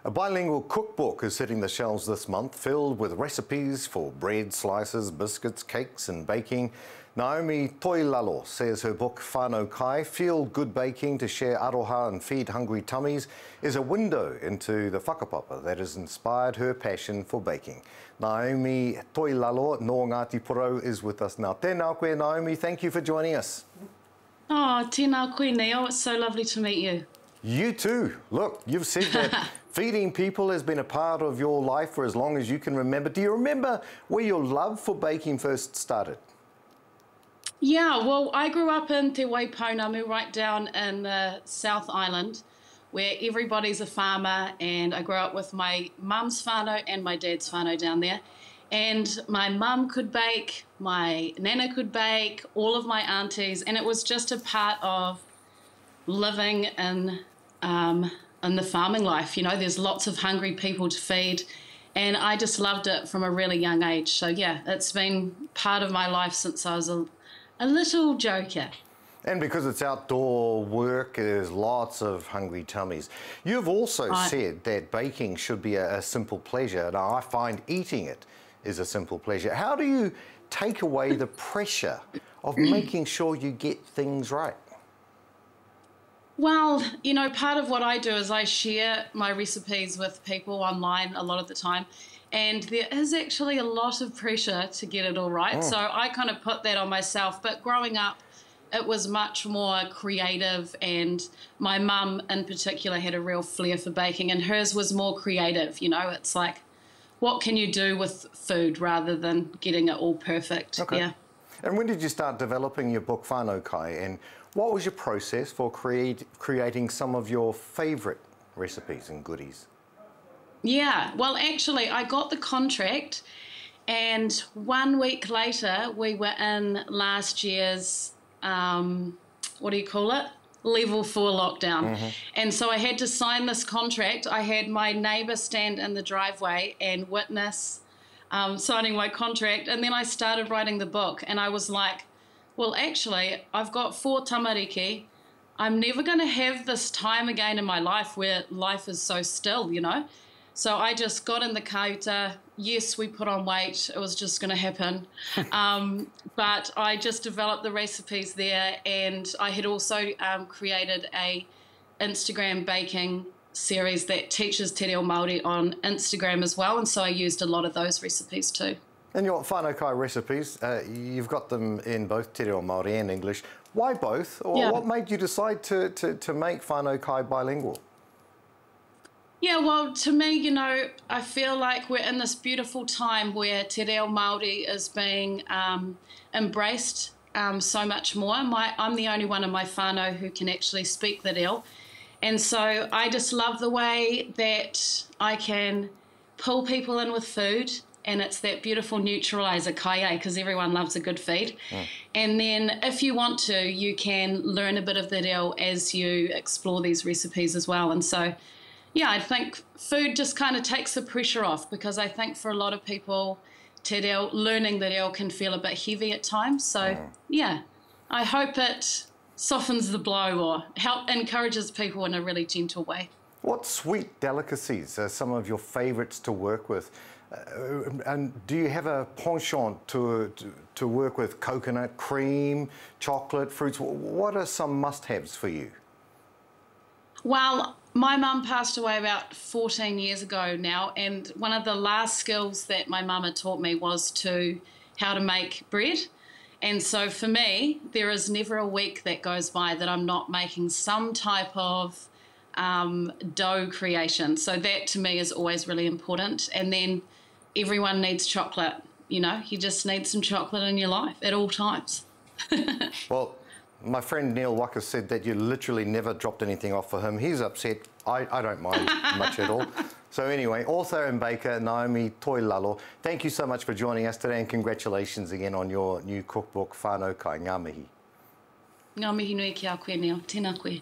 A bilingual cookbook is hitting the shelves this month, filled with recipes for bread, slices, biscuits, cakes and baking. Naomi Toilalo says her book, Whanau Kai, Feel Good Baking to Share Aroha and Feed Hungry Tummies, is a window into the whakapapa that has inspired her passion for baking. Naomi Toilalo no Ngāti Porou is with us now. Tēnā koe, Naomi, thank you for joining us. Oh, tēnā koe, Neil. It's so lovely to meet you. You too. Look, you've said that feeding people has been a part of your life for as long as you can remember. Do you remember where your love for baking first started? Yeah, well, I grew up in Te Waipounamu, right down in the South Island, where everybody's a farmer, and I grew up with my mum's whānau and my dad's whānau down there. And my mum could bake, my nana could bake, all of my aunties, and it was just a part of living in the farming life. You know, there's lots of hungry people to feed, and I just loved it from a really young age. So yeah, it's been part of my life since I was a little joker. And because it's outdoor work, there's lots of hungry tummies. You've also said that baking should be a simple pleasure. Now, I find eating it is a simple pleasure. How do you take away the pressure of making sure you get things right? Well, you know, part of what I do is I share my recipes with people online a lot of the time, and there is actually a lot of pressure to get it all right. So I kind of put that on myself. But growing up, it was much more creative, and my mum in particular had a real flair for baking, and hers was more creative. You know, it's like, what can you do with food rather than getting it all perfect? Okay. Yeah. And when did you start developing your book, Whānau Kai, and what was your process for creating some of your favourite recipes and goodies? Yeah, well, actually, I got the contract, and 1 week later, we were in last year's, what do you call it? Level 4 lockdown. And so I had to sign this contract. I had my neighbour stand in the driveway and witness signing my contract, and then I started writing the book, and I was like, well, actually, I've got 4 tamariki. I'm never going to have this time again in my life where life is so still, you know? So I just got in the kauta. Yes, we put on weight. It was just going to happen. But I just developed the recipes there, and I had also created a Instagram baking series that teaches te reo Māori on Instagram as well, and so I used a lot of those recipes too. And your Whānau Kai recipes, you've got them in both te reo Māori and English. Why both? Or what made you decide to make Whānau Kai bilingual? Yeah, well, to me, you know, I feel like we're in this beautiful time where te reo Māori is being embraced so much more. I'm the only one in my whānau who can actually speak the reo. And so I just love the way that I can pull people in with food, and it's that beautiful neutralizer, kai, because everyone loves a good feed. And then if you want to, you can learn a bit of the reo as you explore these recipes as well. And so, yeah, I think food just kind of takes the pressure off, because I think for a lot of people, te reo, learning the reo can feel a bit heavy at times. So, yeah, I hope it softens the blow or encourages people in a really gentle way. What sweet delicacies are some of your favourites to work with? And do you have a penchant to work with coconut, cream, chocolate, fruits? What are some must-haves for you? Well, my mum passed away about 14 years ago now, and one of the last skills that my mum had taught me was how to make bread. And so for me, there is never a week that goes by that I'm not making some type of dough creation. So that to me is always really important. And then everyone needs chocolate. You know, you just need some chocolate in your life at all times. Well, my friend Neil Waka said that you literally never dropped anything off for him. He's upset. I don't mind much at all. So anyway, author and baker Naomi Toilalo, thank you so much for joining us today, and congratulations again on your new cookbook, Whānau Kai. Ngā mihi. Ngā mihi nui ki a koe, Neil. Tēnā koe.